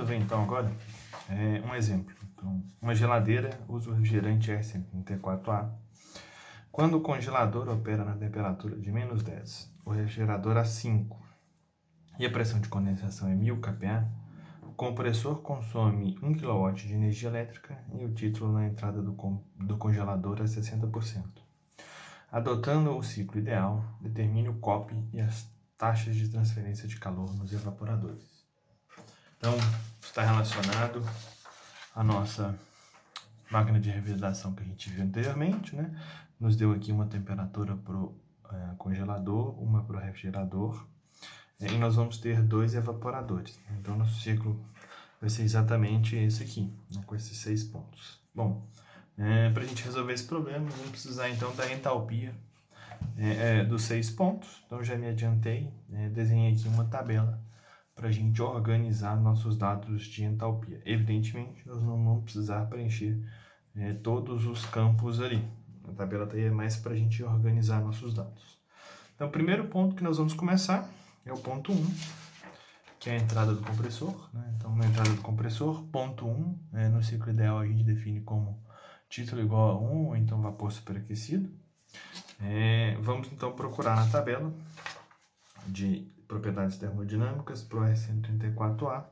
Vamos ver então agora um exemplo. Então, uma geladeira usa o refrigerante R134A. Quando o congelador opera na temperatura de -10, o refrigerador a 5 e a pressão de condensação é 1000 kPa, o compressor consome 1 kW de energia elétrica e o título na entrada do congelador é 60%. Adotando o ciclo ideal, determine o COP e as taxas de transferência de calor nos evaporadores. Então, está relacionado à nossa máquina de refrigeração que a gente viu anteriormente, né? Nos deu aqui uma temperatura para o congelador, uma para o refrigerador, e nós vamos ter 2 evaporadores. Então, nosso ciclo vai ser exatamente esse aqui, né? Com esses 6 pontos. Bom, para a gente resolver esse problema, vamos precisar então da entalpia dos 6 pontos. Então, já me adiantei, desenhei aqui uma tabela para a gente organizar nossos dados de entalpia. Evidentemente, nós não vamos precisar preencher todos os campos ali. A tabela é mais para a gente organizar nossos dados. Então, o primeiro ponto que nós vamos começar é o ponto 1, que é a entrada do compressor, né? Então, na entrada do compressor, ponto 1, no ciclo ideal a gente define como título igual a 1, ou então vapor superaquecido. Vamos então procurar na tabela de propriedades termodinâmicas para o R134A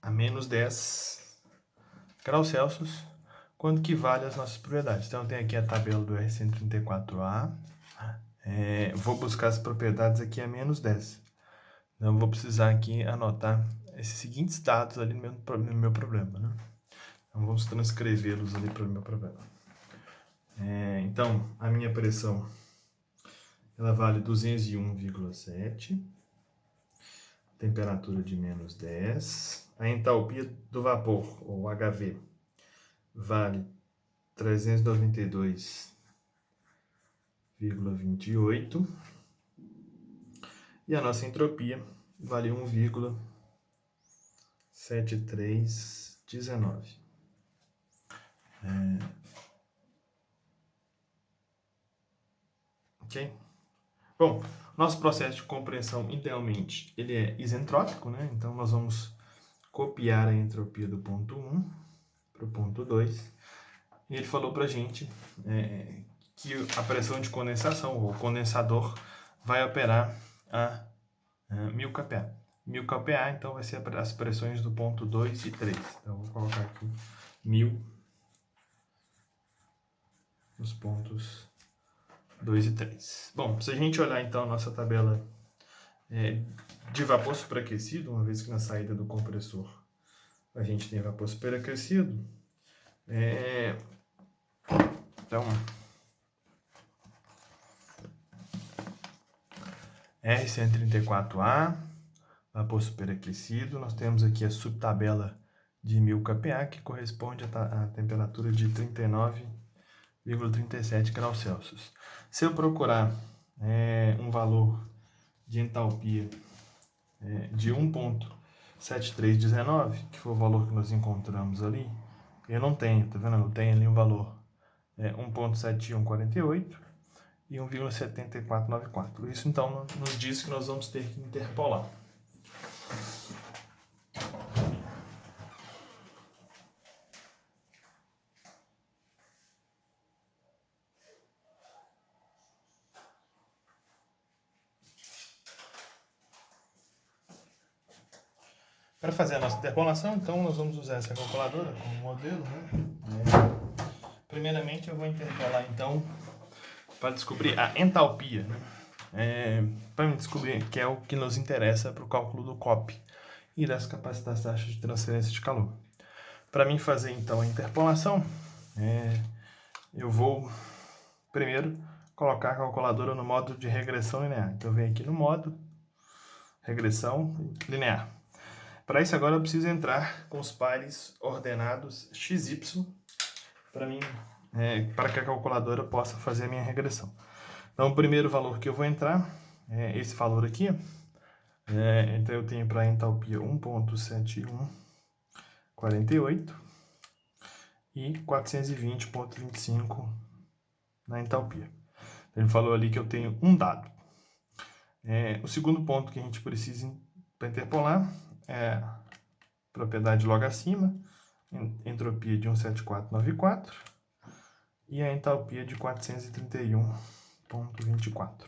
a -10 graus Celsius, quando que vale as nossas propriedades. Então, tem aqui a tabela do R134A. Vou buscar as propriedades aqui a -10. Então, vou precisar aqui anotar esses seguintes dados ali no meu problema, né? Então, vamos transcrevê-los ali para o meu problema. Então, a minha pressão ela vale 201,7, temperatura de -10. A entalpia do vapor, ou HV, vale 392,28. E a nossa entropia vale 1,7319. Ok? Bom, nosso processo de compressão, idealmente, ele é isentrópico, né? Então, nós vamos copiar a entropia do ponto 1 para o ponto 2. E ele falou para a gente que a pressão de condensação, ou condensador, vai operar a 1000 kPa. 1000 kPa, então, vai ser as pressões do ponto 2 e 3. Então, vou colocar aqui 1000 nos pontos 2 e 3. Bom, se a gente olhar, então, a nossa tabela de vapor superaquecido, uma vez que na saída do compressor a gente tem vapor superaquecido, então, R134A, vapor superaquecido, nós temos aqui a subtabela de 1000 kPa, que corresponde à temperatura de 39,37 graus Celsius. Se eu procurar um valor de entalpia de 1,7319, que foi o valor que nós encontramos ali, eu não tenho, tá vendo? Eu tenho ali um valor 1,7148 e 1,7494. Isso então nos diz que nós vamos ter que interpolar. Para fazer a nossa interpolação, então, nós vamos usar essa calculadora como modelo, né? Primeiramente, eu vou interpolar, então, para descobrir a entalpia, né? Para descobrir que é o que nos interessa para o cálculo do COP e das capacidades taxas de transferência de calor. Para mim fazer, então, a interpolação, eu vou, primeiro, colocar a calculadora no modo de regressão linear. Então, eu venho aqui no modo regressão linear. Para isso, agora eu preciso entrar com os pares ordenados x, y, para que a calculadora possa fazer a minha regressão. Então, o primeiro valor que eu vou entrar é esse valor aqui. Então, eu tenho para a entalpia 1,7148 e 420,25 na entalpia. Então, ele falou ali que eu tenho um dado. O segundo ponto que a gente precisa para interpolar é propriedade logo acima, entropia de 17494 e a entalpia de 431,24.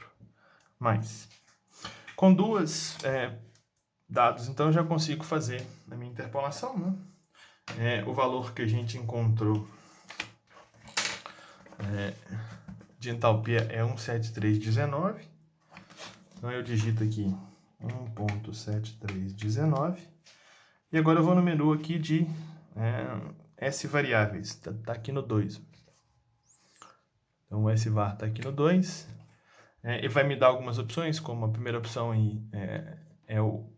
Mais. Com duas dados, então, eu já consigo fazer a minha interpolação, né? O valor que a gente encontrou de entalpia é 17319. Então, eu digito aqui 1.7319. E agora eu vou no menu aqui de S variáveis. Está aqui no 2. Então, o SVAR está aqui no 2. E vai me dar algumas opções, como a primeira opção aí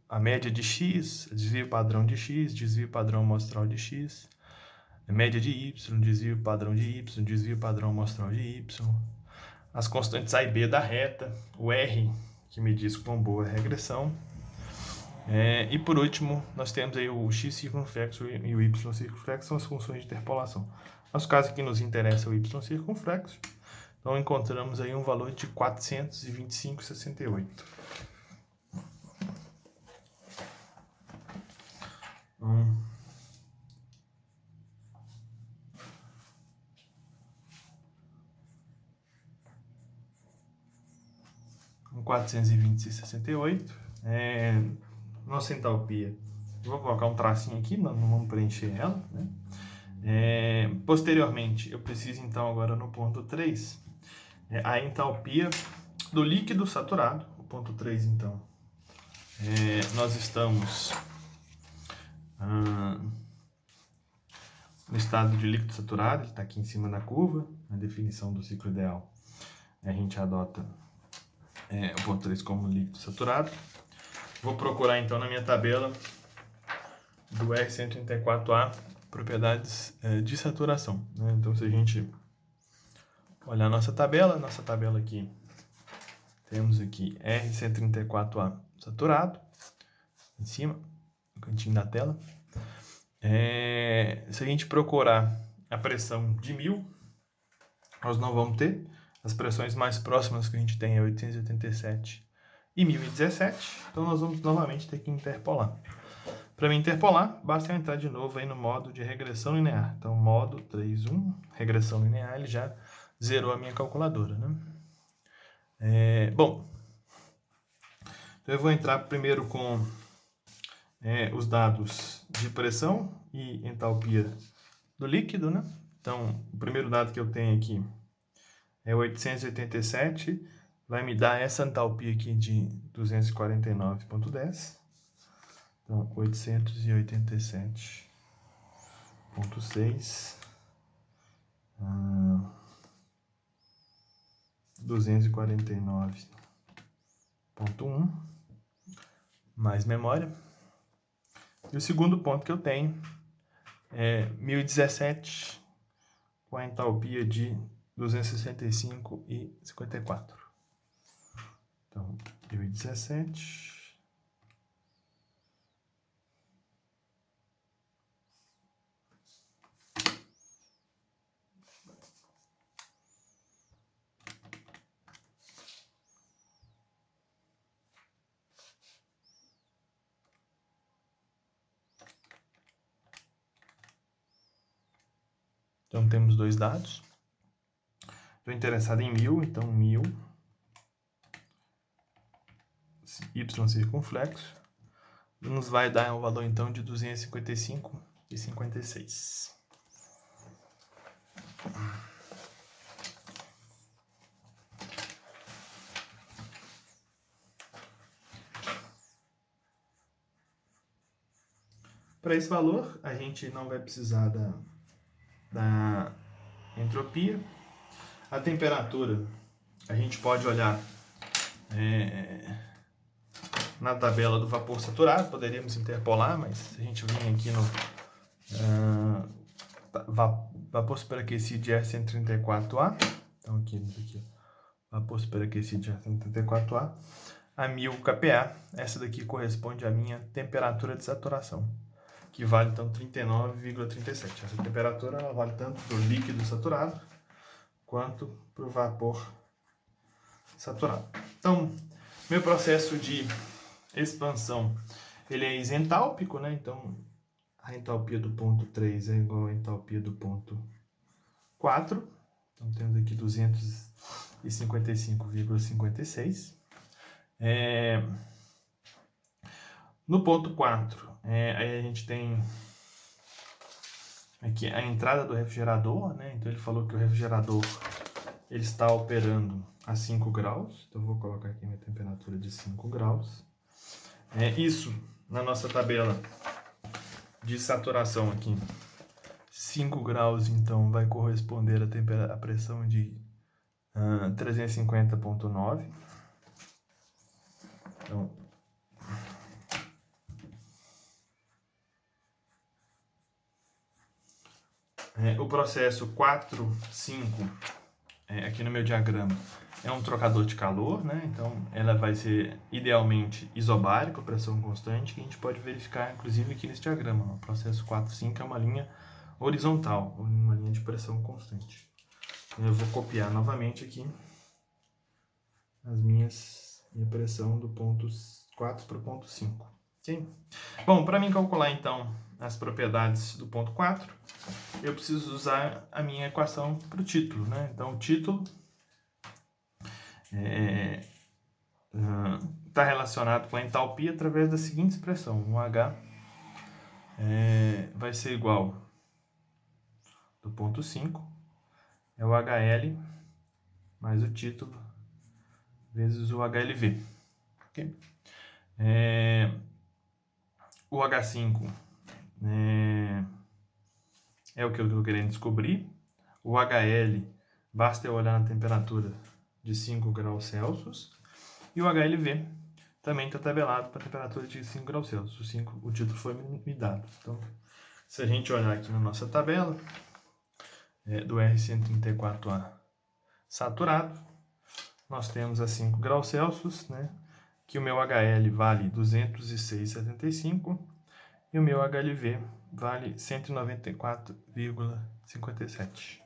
a média de x, desvio padrão de x, desvio padrão amostral de x, média de y, desvio padrão de y, desvio padrão amostral de y, as constantes a e b da reta, o r, que me diz quão boa é a regressão, e por último, nós temos aí o x circunflexo e o y circunflexo, são as funções de interpolação. Nosso caso aqui nos interessa o y circunflexo, então encontramos aí um valor de 425,68. Um 420,68. Nossa entalpia. Vou colocar um tracinho aqui, não vamos preencher ela, né? Posteriormente, eu preciso então agora no ponto 3, a entalpia do líquido saturado. O ponto 3, então, nós estamos no estado de líquido saturado, ele está aqui em cima da curva, a definição do ciclo ideal. A gente adota o ponto 3 como líquido saturado. Vou procurar então na minha tabela do R134A propriedades de saturação, né? Então, se a gente olhar nossa tabela aqui, temos aqui R134A saturado, em cima, no cantinho da tela. Se a gente procurar a pressão de 1000, nós não vamos ter. As pressões mais próximas que a gente tem é 887 e 1017, então nós vamos novamente ter que interpolar. Para me interpolar, basta eu entrar de novo aí no modo de regressão linear. Então, modo 3.1, regressão linear, ele já zerou a minha calculadora, né? Bom, então eu vou entrar primeiro com os dados de pressão e entalpia do líquido, né? Então, o primeiro dado que eu tenho aqui é 887, vai me dar essa entalpia aqui de 249,10. Então, 887,6, 249,1, mais memória. E o segundo ponto que eu tenho é 1017, com a entalpia de 265,54. Então, 1017... Então, temos dois dados. Estou interessado em 1000, então 1000 y circunflexo nos vai dar um valor então de 255,56. Para esse valor, a gente não vai precisar da entropia. A temperatura, a gente pode olhar na tabela do vapor saturado, poderíamos interpolar, mas se a gente vir aqui no vapor superaquecido de R134A, então aqui vapor superaquecido de R134A, a 1000 kPa, essa daqui corresponde à minha temperatura de saturação, que vale então 39,37. Essa temperatura ela vale tanto para o líquido saturado quanto para o vapor saturado. Então, meu processo de expansão, ele é isentálpico, né? Então, a entalpia do ponto 3 é igual à entalpia do ponto 4. Então, temos aqui 255,56. No ponto 4, aí a gente tem aqui a entrada do refrigerador, né? Então, ele falou que o refrigerador ele está operando a 5 graus. Então, eu vou colocar aqui minha temperatura de 5 graus. Isso, na nossa tabela de saturação aqui, 5 graus, então, vai corresponder à pressão de 350,9. Então, o processo 4,5, aqui no meu diagrama, é um trocador de calor, né? Então, ela vai ser idealmente isobárica, pressão constante, que a gente pode verificar, inclusive, aqui nesse diagrama. O processo 4,5 é uma linha horizontal, uma linha de pressão constante. Eu vou copiar novamente aqui minha pressão do ponto 4 para o ponto 5. Okay? Bom, para mim calcular, então, as propriedades do ponto 4, eu preciso usar a minha equação para o título, né? Então, o título está relacionado com a entalpia através da seguinte expressão. O H vai ser igual do ponto 5, é o HL mais o título vezes o HLV. Okay? O H5 é o que eu estou querendo descobrir. O HL, basta eu olhar na temperatura de 5 graus Celsius. E o HLV também está tabelado para a temperatura de 5 graus Celsius. O título foi me dado. Então, se a gente olhar aqui na nossa tabela do R134A saturado, nós temos a 5 graus Celsius, né, que o meu HL vale 206,75 e o meu HLV vale 194,57.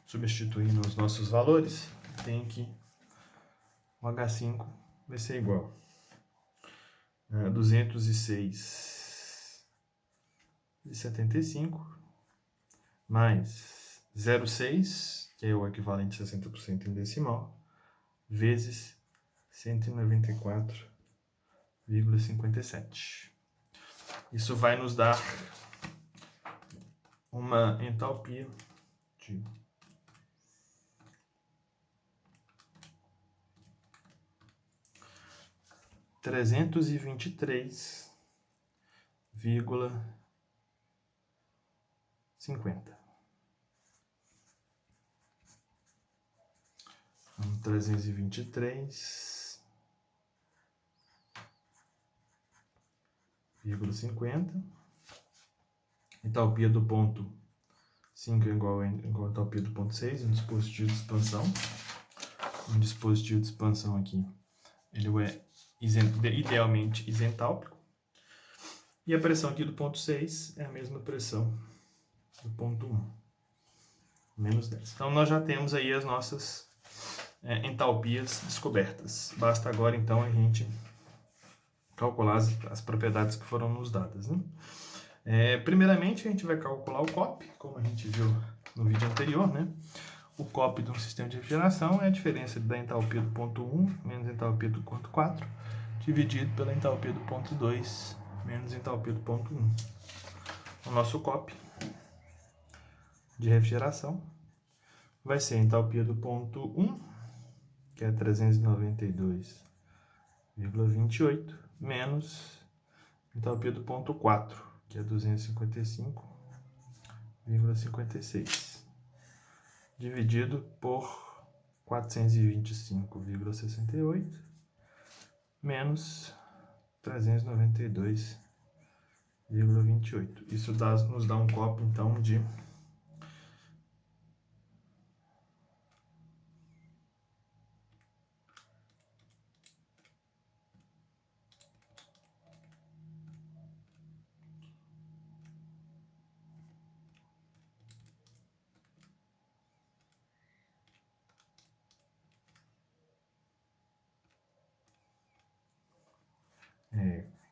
Substituindo os nossos valores, tem que o H5 vai ser igual a 206,75 mais 0,6, que é o equivalente a 60% em decimal, vezes 194,57. Isso vai nos dar uma entalpia de 323,50. 323,50. Entalpia do ponto 5 é igual a entalpia do ponto 6, um dispositivo de expansão. Um dispositivo de expansão aqui, ele é idealmente isentálpico. E a pressão aqui do ponto 6 é a mesma pressão do ponto 1, menos 10. Então, nós já temos aí as nossas entalpias descobertas. Basta agora, então, a gente calcular as propriedades que foram nos dadas, né? Primeiramente, a gente vai calcular o COP, como a gente viu no vídeo anterior, né? O COP de um sistema de refrigeração é a diferença da entalpia do ponto 1 menos a entalpia do ponto 4, dividido pela entalpia do ponto 2 menos a entalpia do ponto 1. O nosso COP de refrigeração vai ser a entalpia do ponto 1, que é 392,28, menos a entalpia do ponto 4, que é 255,56, dividido por 425,68, menos 392,28. Isso nos dá um COP, então, de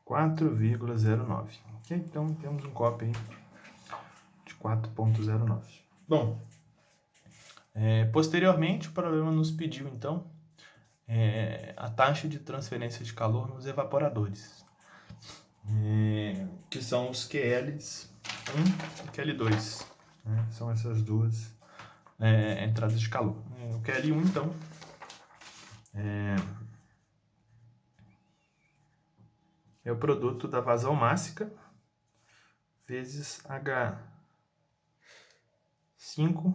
4,25 4,09. Ok? Então, temos um COP aí de 4,09. Bom, posteriormente, o problema nos pediu, então, a taxa de transferência de calor nos evaporadores, que são os QLs 1 e QL2. Né? São essas duas entradas de calor. O QL1, então, é o produto da vazão mássica vezes H5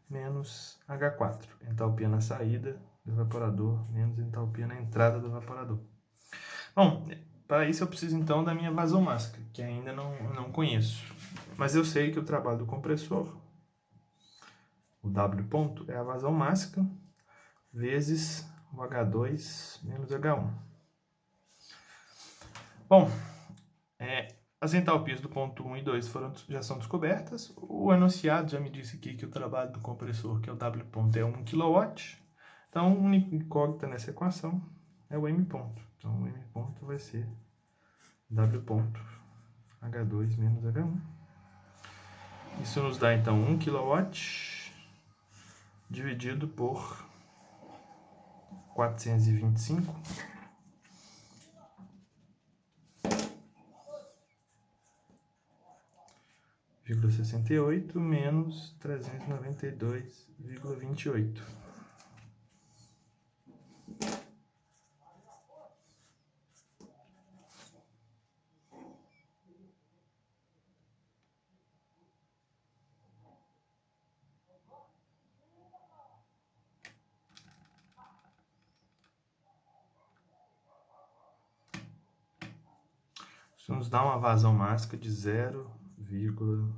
menos H4. Entalpia na saída do evaporador menos entalpia na entrada do evaporador. Bom, para isso eu preciso então da minha vazão mássica, que ainda não conheço. Mas eu sei que o trabalho do compressor, o W ponto, é a vazão mássica vezes o H2 menos H1. Bom, as entalpias do ponto 1 e 2 já são descobertas. O enunciado já me disse aqui que o trabalho do compressor, que é o W ponto, é 1 kW. Então, a única incógnita nessa equação é o M ponto. Então, o M ponto vai ser W ponto H2 menos H1. Isso nos dá, então, 1 kW dividido por 425. 0,68 menos 392,28. Isso nos dá uma vazão mássica de 0,0299.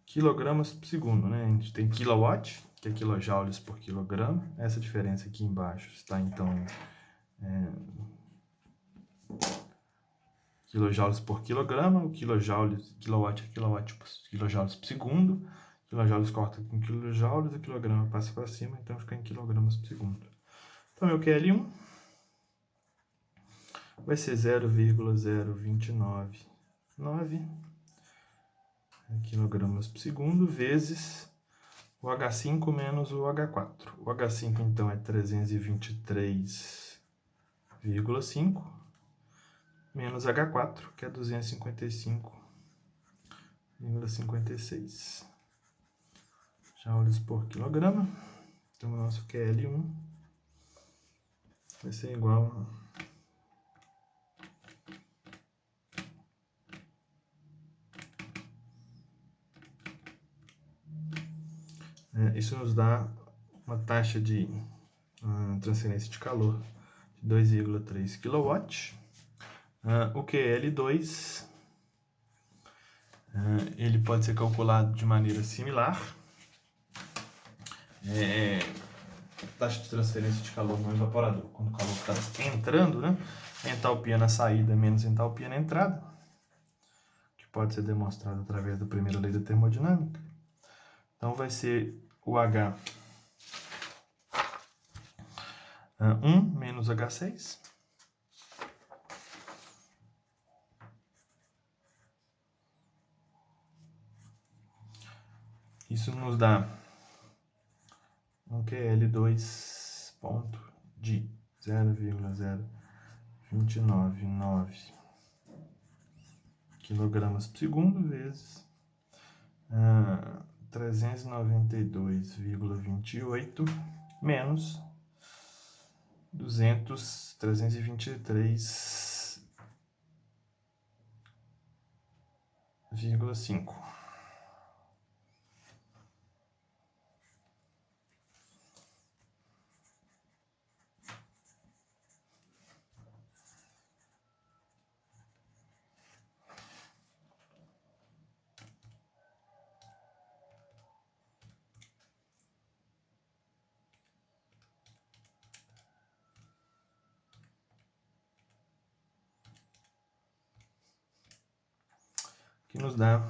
Quilogramas por segundo, né? A gente tem kilowatt, que é quilojoules por quilograma. Essa diferença aqui embaixo está, então, quilojoules por quilograma. O quilowatt é quilojoules por segundo. Quilojoules corta com quilojoules, o quilograma passa para cima, então fica em quilogramas por segundo. Então, meu QL1 vai ser 0,0299 quilogramas por segundo vezes o H5 menos o H4. O H5, então, é 323,5 menos H4, que é 255,56 joules por quilograma. Então, o nosso QL1 vai ser igual a... isso nos dá uma taxa de transferência de calor de 2,3 kW. O QL2 ele pode ser calculado de maneira similar. Taxa de transferência de calor no evaporador, quando o calor está entrando, né? Entalpia na saída menos entalpia na entrada, que pode ser demonstrado através da primeira lei da termodinâmica. Então vai ser o H1 menos H6 isso nos dá um QL2 ponto de 0,0299 quilogramas por segundo vezes 392,28 menos 323,5. nos dá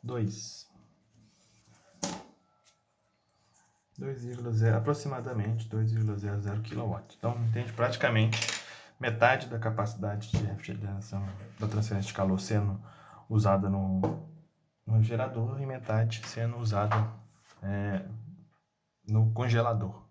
2,0 aproximadamente 2,00 kW. Então, entende praticamente metade da capacidade de refrigeração da transferência de calor sendo usada no refrigerador e metade sendo usada no congelador.